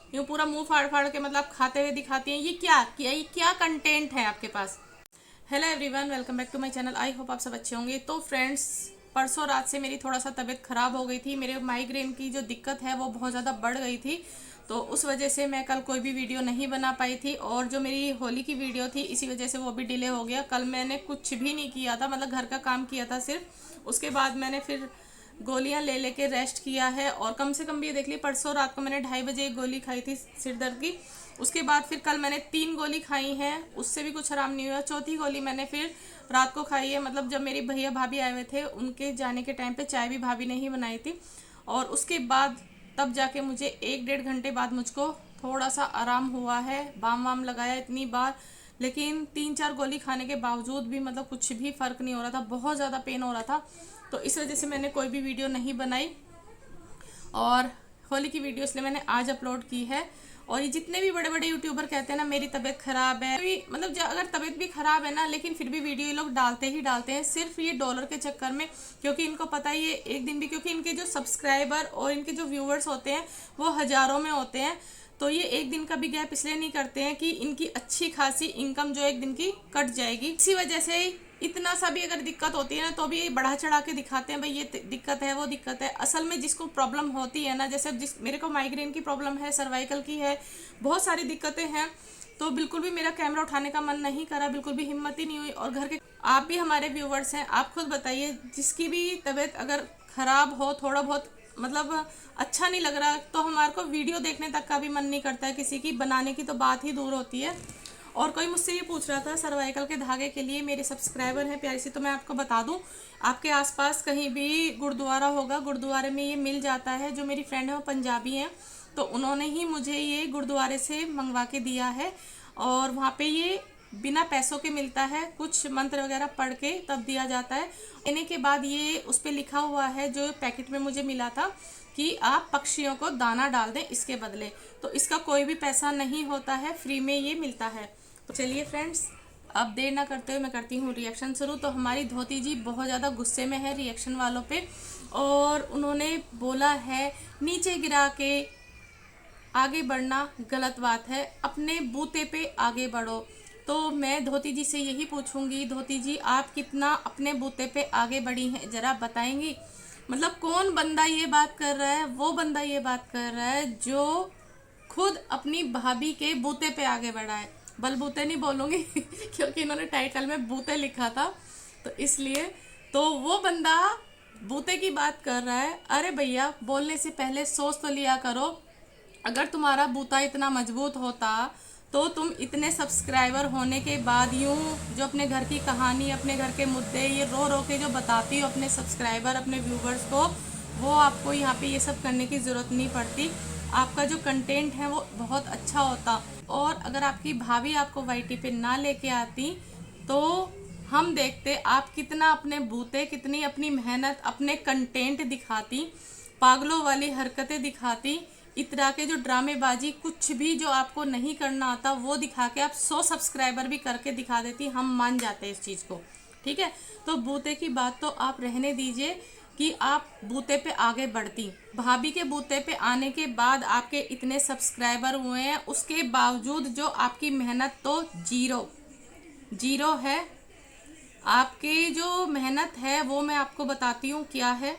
यूँ पूरा मुंह फाड़ फाड़ के मतलब खाते हुए दिखाती हैं। ये क्या कंटेंट है आपके पास। Hello everyone, welcome back to my channel. I hope आप सब अच्छे होंगे। तो फ्रेंड्स, परसों रात से मेरी थोड़ा सा तबीयत ख़राब हो गई थी। मेरे माइग्रेन की जो दिक्कत है वो बहुत ज़्यादा बढ़ गई थी, तो उस वजह से मैं कल कोई भी वीडियो नहीं बना पाई थी। और जो मेरी होली की वीडियो थी इसी वजह से वो भी डिले हो गया। कल मैंने कुछ भी नहीं किया था, मतलब घर का काम किया था सिर्फ। उसके बाद मैंने फिर गोलियां ले लेके रेस्ट किया है। और कम से कम भी ये देख ली, परसों रात को मैंने 2:30 बजे एक गोली खाई थी सिर दर्द की। उसके बाद फिर कल मैंने 3 गोली खाई हैं, उससे भी कुछ आराम नहीं हुआ। चौथी गोली मैंने फिर रात को खाई है, मतलब जब मेरी भैया भाभी आए हुए थे उनके जाने के टाइम पे चाय भी भाभी ने ही बनाई थी। और उसके बाद तब जाके मुझे 1-1.5 घंटे बाद मुझको थोड़ा सा आराम हुआ है। बाम वाम लगाया इतनी बार, लेकिन 3-4 गोली खाने के बावजूद भी मतलब कुछ भी फ़र्क नहीं हो रहा था, बहुत ज़्यादा पेन हो रहा था। तो इस वजह से मैंने कोई भी वीडियो नहीं बनाई। और होली की वीडियो इसलिए मैंने आज अपलोड की है। और ये जितने भी बड़े बड़े यूट्यूबर कहते हैं ना मेरी तबीयत खराब है, मतलब अगर तबीयत भी खराब है ना, लेकिन फिर भी वीडियो ये लोग डालते ही डालते हैं, सिर्फ ये डॉलर के चक्कर में। क्योंकि इनको पता है ये एक दिन भी, क्योंकि इनके जो सब्सक्राइबर और इनके जो व्यूवर्स होते हैं वो हज़ारों में होते हैं। तो ये एक दिन का भी गैप इसलिए नहीं करते हैं कि इनकी अच्छी खासी इनकम जो एक दिन की कट जाएगी। इसी वजह से इतना सा भी अगर दिक्कत होती है ना तो भी बढ़ा चढ़ा के दिखाते हैं, भाई ये दिक्कत है वो दिक्कत है। असल में जिसको प्रॉब्लम होती है ना, जैसे मेरे को माइग्रेन की प्रॉब्लम है, सर्वाइकल की है, बहुत सारी दिक्कतें हैं, तो बिल्कुल भी मेरा कैमरा उठाने का मन नहीं करा, बिल्कुल भी हिम्मत ही नहीं हुई। और घर के आप भी हमारे व्यूवर्स हैं, आप खुद बताइए, जिसकी भी तबीयत अगर खराब हो, थोड़ा बहुत मतलब अच्छा नहीं लग रहा, तो हमारे को वीडियो देखने तक का भी मन नहीं करता है किसी की, बनाने की तो बात ही दूर होती है। और कोई मुझसे ये पूछ रहा था सर्वाइकल के धागे के लिए, मेरे सब्सक्राइबर हैं प्यारी सी, तो मैं आपको बता दूं, आपके आसपास कहीं भी गुरुद्वारा होगा, गुरुद्वारे में ये मिल जाता है। जो मेरी फ्रेंड है वो पंजाबी हैं, तो उन्होंने ही मुझे ये गुरुद्वारे से मंगवा के दिया है। और वहाँ पे ये बिना पैसों के मिलता है, कुछ मंत्र वगैरह पढ़ के तब दिया जाता है। लेने के बाद ये उस पर लिखा हुआ है, जो पैकेट में मुझे मिला था, कि आप पक्षियों को दाना डाल दें इसके बदले। तो इसका कोई भी पैसा नहीं होता है, फ्री में ये मिलता है। तो चलिए फ्रेंड्स, अब देर ना करते हुए मैं करती हूँ रिएक्शन शुरू। तो हमारी धोती जी बहुत ज़्यादा गुस्से में है रिएक्शन वालों पे, और उन्होंने बोला है नीचे गिरा के आगे बढ़ना गलत बात है, अपने बूते पे आगे बढ़ो। तो मैं धोती जी से यही पूछूंगी, धोती जी आप कितना अपने बूते पे आगे बढ़ी हैं, ज़रा बताएंगी। मतलब कौन बंदा ये बात कर रहा है, वो बंदा ये बात कर रहा है जो खुद अपनी भाभी के बूते पे आगे बढ़ा है। बलबूते नहीं बोलूँगी क्योंकि इन्होंने टाइटल में बूते लिखा था, तो इसलिए। तो वो बंदा बूते की बात कर रहा है। अरे भैया, बोलने से पहले सोच तो लिया करो। अगर तुम्हारा बूता इतना मजबूत होता तो तुम इतने सब्सक्राइबर होने के बाद यूं जो अपने घर की कहानी, अपने घर के मुद्दे ये रो रो के जो बताती हो अपने सब्सक्राइबर, अपने व्यूवर्स को, वो आपको यहाँ पे ये सब करने की ज़रूरत नहीं पड़ती। आपका जो कंटेंट है वो बहुत अच्छा होता। और अगर आपकी भाभी आपको वाईटी पे ना लेके आती तो हम देखते आप कितना अपने बूते, कितनी अपनी मेहनत, अपने कंटेंट दिखाती, पागलों वाली हरकतें दिखाती, इतरा के जो ड्रामेबाजी, कुछ भी जो आपको नहीं करना आता वो दिखा के आप 100 सब्सक्राइबर भी करके दिखा देती, हम मान जाते हैं इस चीज़ को। ठीक है, तो बूते की बात तो आप रहने दीजिए कि आप बूते पे आगे बढ़ती। भाभी के बूते पे आने के बाद आपके इतने सब्सक्राइबर हुए हैं, उसके बावजूद जो आपकी मेहनत तो जीरो जीरो है। आपकी जो मेहनत है वो मैं आपको बताती हूँ क्या है।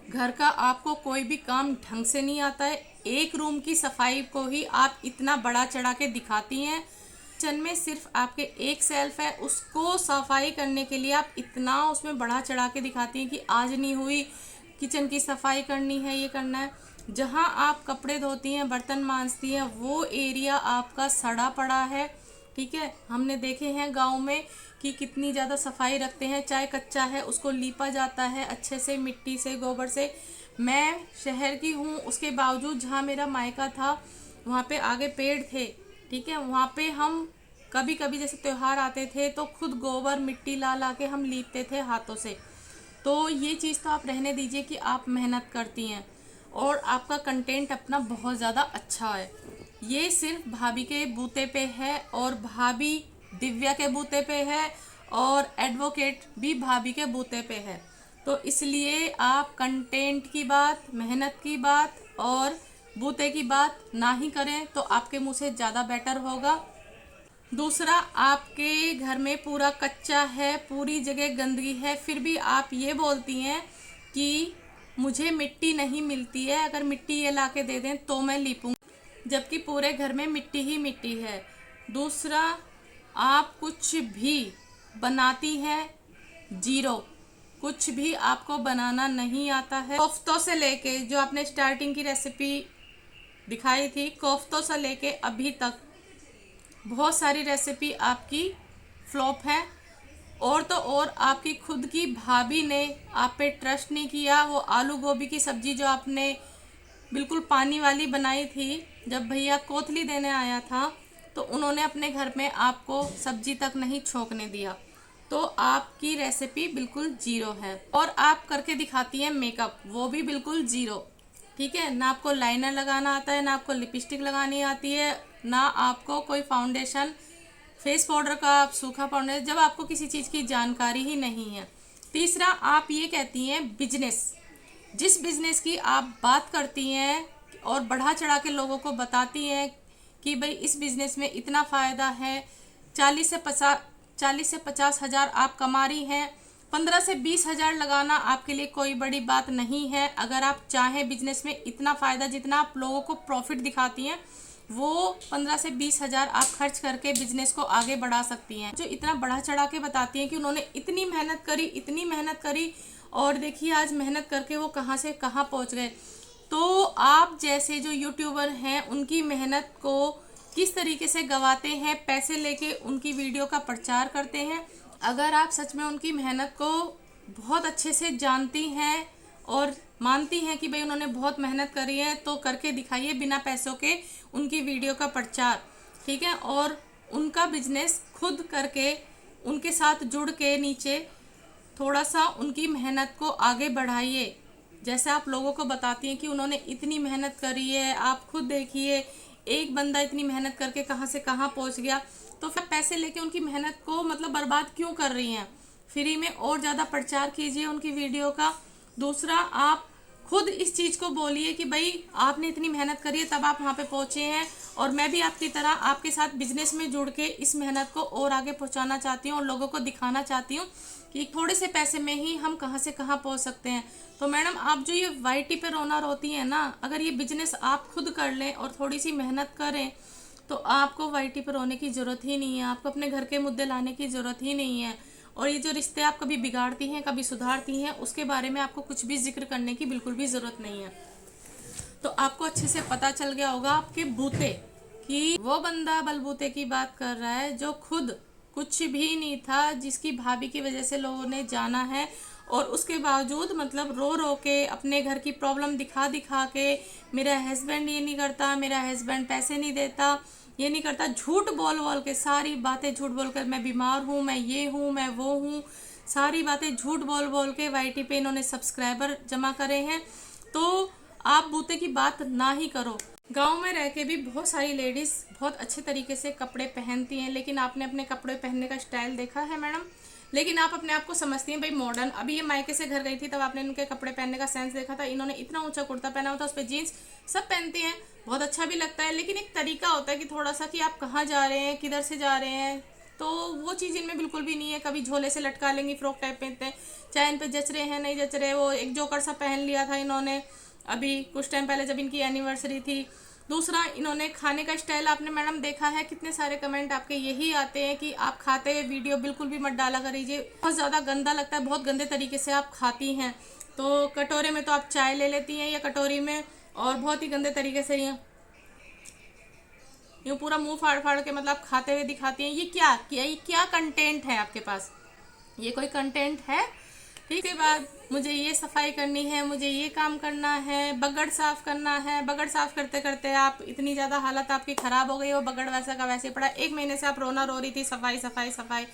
घर का आपको कोई भी काम ढंग से नहीं आता है, एक रूम की सफाई को ही आप इतना बड़ा चढ़ा के दिखाती हैं। किचन में सिर्फ आपके एक सेल्फ है, उसको सफाई करने के लिए आप इतना उसमें बढ़ा चढ़ा के दिखाती हैं कि आज नहीं हुई, किचन की सफाई करनी है, ये करना है। जहाँ आप कपड़े धोती हैं, बर्तन मांजती हैं, वो एरिया आपका सड़ा पड़ा है। ठीक है, हमने देखे हैं गांव में कि कितनी ज़्यादा सफाई रखते हैं, चाहे कच्चा है उसको लीपा जाता है अच्छे से, मिट्टी से, गोबर से। मैं शहर की हूँ, उसके बावजूद जहाँ मेरा मायका था वहाँ पे आगे पेड़ थे। ठीक है, वहाँ पे हम कभी कभी जैसे त्योहार आते थे तो खुद गोबर मिट्टी ला ला के हम लीपते थे हाथों से। तो ये चीज़ तो आप रहने दीजिए कि आप मेहनत करती हैं और आपका कंटेंट अपना बहुत ज़्यादा अच्छा है। ये सिर्फ भाभी के बूते पे है, और भाभी दिव्या के बूते पे है, और एडवोकेट भी भाभी के बूते पे है। तो इसलिए आप कंटेंट की बात, मेहनत की बात और बूते की बात ना ही करें तो आपके मुंह से ज़्यादा बेटर होगा। दूसरा, आपके घर में पूरा कच्चा है, पूरी जगह गंदगी है, फिर भी आप ये बोलती हैं कि मुझे मिट्टी नहीं मिलती है, अगर मिट्टी ये ला के दे दें तो मैं लीपूंगी, जबकि पूरे घर में मिट्टी ही मिट्टी है। दूसरा, आप कुछ भी बनाती हैं जीरो, कुछ भी आपको बनाना नहीं आता है। कोफ्तों से लेके, जो आपने स्टार्टिंग की रेसिपी दिखाई थी, कोफ्तों से लेके अभी तक बहुत सारी रेसिपी आपकी फ्लॉप है। और तो और आपकी खुद की भाभी ने आप पे ट्रस्ट नहीं किया। वो आलू गोभी की सब्जी जो आपने बिल्कुल पानी वाली बनाई थी, जब भैया कोथली देने आया था तो उन्होंने अपने घर में आपको सब्जी तक नहीं छोंकने दिया। तो आपकी रेसिपी बिल्कुल जीरो है। और आप करके दिखाती हैं मेकअप, वो भी बिल्कुल जीरो। ठीक है, ना आपको लाइनर लगाना आता है, ना आपको लिपस्टिक लगानी आती है, ना आपको कोई फाउंडेशन, फेस पाउडर का आप सूखा पाउडर, जब आपको किसी चीज़ की जानकारी ही नहीं है। तीसरा, आप ये कहती हैं बिजनेस, जिस बिजनेस की आप बात करती हैं और बढ़ा चढ़ा के लोगों को बताती हैं कि भाई इस बिजनेस में इतना फ़ायदा है, 40 से 50 हज़ार आप कमा रही हैं, 15 से 20 हज़ार लगाना आपके लिए कोई बड़ी बात नहीं है। अगर आप चाहें बिजनेस में इतना फ़ायदा, जितना आप लोगों को प्रॉफिट दिखाती हैं, वो 15 से 20 हज़ार आप खर्च करके बिजनेस को आगे बढ़ा सकती हैं। जो इतना बढ़ा चढ़ा के बताती हैं कि उन्होंने इतनी मेहनत करी और देखिए आज मेहनत करके वो कहाँ से कहाँ पहुँच गए। तो आप जैसे जो यूट्यूबर हैं, उनकी मेहनत को किस तरीके से गवाते हैं, पैसे लेके उनकी वीडियो का प्रचार करते हैं। अगर आप सच में उनकी मेहनत को बहुत अच्छे से जानती हैं और मानती हैं कि भाई उन्होंने बहुत मेहनत करी है, तो करके दिखाइए बिना पैसों के उनकी वीडियो का प्रचार। ठीक है, और उनका बिजनेस खुद करके उनके साथ जुड़ के नीचे थोड़ा सा उनकी मेहनत को आगे बढ़ाइए। जैसे आप लोगों को बताती हैं कि उन्होंने इतनी मेहनत करी है, आप खुद देखिए एक बंदा इतनी मेहनत करके कहाँ से कहाँ पहुँच गया। तो फिर पैसे लेके उनकी मेहनत को मतलब बर्बाद क्यों कर रही हैं? फ्री में और ज़्यादा प्रचार कीजिए उनकी वीडियो का। दूसरा, आप खुद इस चीज़ को बोलिए कि भाई आपने इतनी मेहनत करी है तब आप वहाँ पे पहुँचे हैं, और मैं भी आपकी तरह आपके साथ बिजनेस में जुड़ के इस मेहनत को और आगे पहुँचाना चाहती हूँ और लोगों को दिखाना चाहती हूँ कि थोड़े से पैसे में ही हम कहाँ से कहाँ पहुँच सकते हैं। तो मैडम, आप जो ये वाईटी पे रोना रोती हैं ना, अगर ये बिजनेस आप खुद कर लें और थोड़ी सी मेहनत करें तो आपको वाईटी पे रोने की ज़रूरत ही नहीं है, आपको अपने घर के मुद्दे लाने की ज़रूरत ही नहीं है। और ये जो रिश्ते आप कभी बिगाड़ती हैं, कभी सुधारती हैं, उसके बारे में आपको कुछ भी जिक्र करने की बिल्कुल भी ज़रूरत नहीं है। तो आपको अच्छे से पता चल गया होगा आपके बूते कि वो बंदा बलबूते की बात कर रहा है जो खुद कुछ भी नहीं था, जिसकी भाभी की वजह से लोगों ने जाना है, और उसके बावजूद मतलब रो रो के अपने घर की प्रॉब्लम दिखा दिखा के, मेरा हस्बैंड ये नहीं करता, मेरा हस्बैंड पैसे नहीं देता, ये नहीं करता, झूठ बोल बोल के, सारी बातें झूठ बोल कर, मैं बीमार हूँ, मैं ये हूँ, मैं वो हूँ, सारी बातें झूठ बोल बोल के वाईटी पे इन्होंने सब्सक्राइबर जमा करे हैं। तो आप बूते की बात ना ही करो। गांव में रह के भी बहुत सारी लेडीज़ बहुत अच्छे तरीके से कपड़े पहनती हैं, लेकिन आपने अपने कपड़े पहनने का स्टाइल देखा है मैडम? लेकिन आप अपने आप को समझती हैं भाई मॉडर्न। अभी ये मायके से घर गई थी तब आपने इनके कपड़े पहनने का सेंस देखा था। इन्होंने इतना ऊंचा कुर्ता पहना हुआ था, उस पर जीन्स, सब पहनती हैं, बहुत अच्छा भी लगता है, लेकिन एक तरीका होता है कि थोड़ा सा कि आप कहाँ जा रहे हैं, किधर से जा रहे हैं, तो वो चीज़ इनमें बिल्कुल भी नहीं है। कभी झोले से लटका लेंगी, फ्रॉक टाइप पहनते हैं, चाहे इन पर जच रहे हैं नहीं जच रहे। वो एक जोकर सा पहन लिया था इन्होंने अभी कुछ टाइम पहले जब इनकी एनिवर्सरी थी। दूसरा, इन्होंने खाने का स्टाइल आपने मैडम देखा है, कितने सारे कमेंट आपके यही आते हैं कि आप खाते हुए वीडियो बिल्कुल भी मत डाला करिए, बहुत ज़्यादा गंदा लगता है, बहुत गंदे तरीके से आप खाती हैं। तो कटोरे में तो आप चाय ले लेती हैं या कटोरी में, और बहुत ही गंदे तरीके से यूँ पूरा मुंह फाड़ फाड़ के मतलब खाते हुए दिखाती हैं। ये क्या कंटेंट है आपके पास? ये कोई कंटेंट है? ठीक है, बाद मुझे ये सफाई करनी है, मुझे ये काम करना है, बगड़ साफ करना है। बगड़ साफ करते करते आप इतनी ज़्यादा हालत आपकी ख़राब हो गई, वो बगड़ वैसा का वैसे पड़ा। 1 महीने से आप रोना रो रही थी सफाई सफाई सफाई।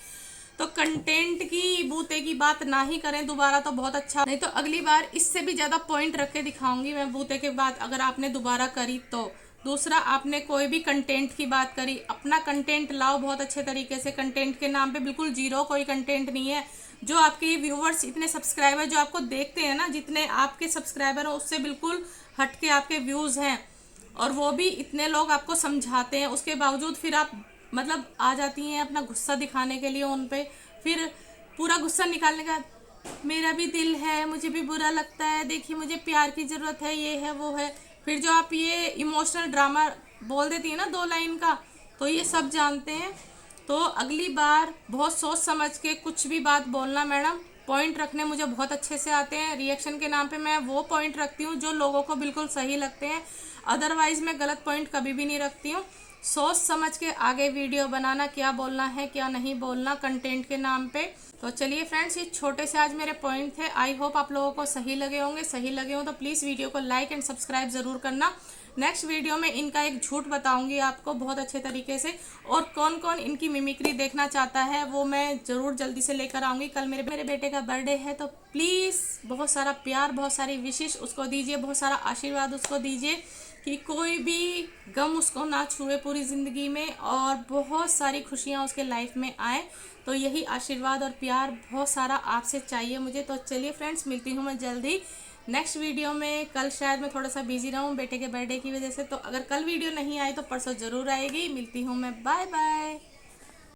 तो कंटेंट की बूते की बात ना ही करें दोबारा, तो बहुत अच्छा। नहीं तो अगली बार इससे भी ज़्यादा पॉइंट रख के दिखाऊंगी मैं बूते के बाद, अगर आपने दोबारा करी तो। दूसरा, आपने कोई भी कंटेंट की बात करी, अपना कंटेंट लाओ बहुत अच्छे तरीके से। कंटेंट के नाम पे बिल्कुल जीरो कोई कंटेंट नहीं है। जो आपके व्यूवर्स, इतने सब्सक्राइबर जो आपको देखते हैं ना, जितने आपके सब्सक्राइबर हैं उससे बिल्कुल हट के आपके व्यूज़ हैं। और वो भी इतने लोग आपको समझाते हैं, उसके बावजूद फिर आप मतलब आ जाती हैं अपना गुस्सा दिखाने के लिए उन पे। फिर पूरा गुस्सा निकालने का, मेरा भी दिल है, मुझे भी बुरा लगता है, देखिए मुझे प्यार की ज़रूरत है, ये है वो है। फिर जो आप ये इमोशनल ड्रामा बोल देती है ना 2 लाइन का, तो ये सब जानते हैं। तो अगली बार बहुत सोच समझ के कुछ भी बात बोलना मैडम। पॉइंट रखने मुझे बहुत अच्छे से आते हैं। रिएक्शन के नाम पे मैं वो पॉइंट रखती हूँ जो लोगों को बिल्कुल सही लगते हैं, अदरवाइज मैं गलत पॉइंट कभी भी नहीं रखती हूँ। सोच समझ के आगे वीडियो बनाना, क्या बोलना है क्या नहीं बोलना कंटेंट के नाम पे। तो चलिए फ्रेंड्स, ये छोटे से आज मेरे पॉइंट थे। आई होप आप लोगों को सही लगे होंगे। सही लगे हो तो प्लीज़ वीडियो को लाइक एंड सब्सक्राइब ज़रूर करना। नेक्स्ट वीडियो में इनका एक झूठ बताऊंगी आपको बहुत अच्छे तरीके से, और कौन कौन इनकी मिमिक्री देखना चाहता है वो मैं ज़रूर जल्दी से लेकर आऊँगी। कल मेरे बेटे का बर्थडे है, तो प्लीज़ बहुत सारा प्यार, बहुत सारी विशेष उसको दीजिए, बहुत सारा आशीर्वाद उसको दीजिए कि कोई भी गम उसको ना छुए पूरी ज़िंदगी में, और बहुत सारी खुशियाँ उसके लाइफ में आए। तो यही आशीर्वाद और प्यार बहुत सारा आपसे चाहिए मुझे। तो चलिए फ्रेंड्स, मिलती हूँ मैं जल्दी नेक्स्ट वीडियो में। कल शायद मैं थोड़ा सा बिजी रहूँ बेटे के बर्थडे की वजह से, तो अगर कल वीडियो नहीं आई तो परसों ज़रूर आएगी। मिलती हूँ मैं, बाय बाय।